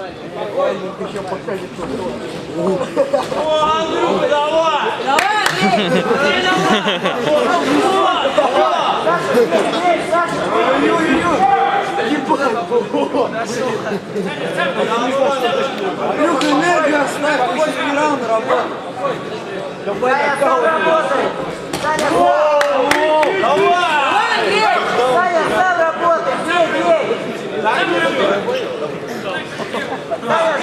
Еще покажет, что О, Андрюха, давай! Давай, Андрей! Андрюха, энергию оставь, пусть не раунд работает. Давай, Работай! Саня, Давай! Андрей! Саня, сам работай! Бей! Саня,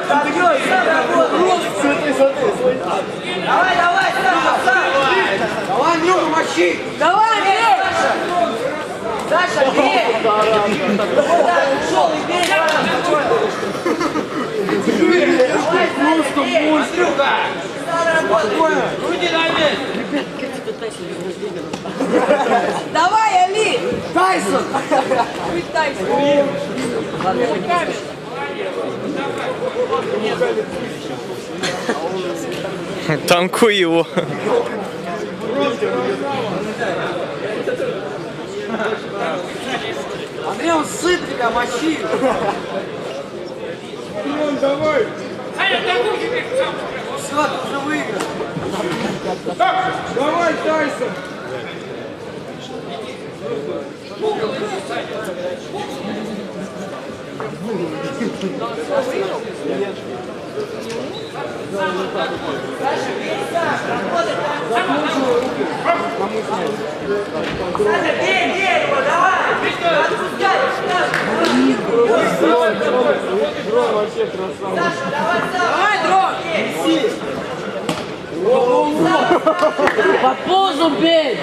забьешь, сам работай! смотри. Давай, сам! Давай, Андрюха, мочи. Давай, Андрей! Саша, бей! Вот так, ушел и бей! Просто мощь. Андрюха! Сам работай! Руки на месте! Давай, Али! Тайсон. Будь Тайсон. Танкуй его. Андрей, он сыт тебя, мочи. Давай! Все, ты уже выиграл. Давай, Тайсон! Саня, бей его, давай! Отпускай! Дрон вообще красава. Саша, давай сам! Давай, Дрон! Под позу бей!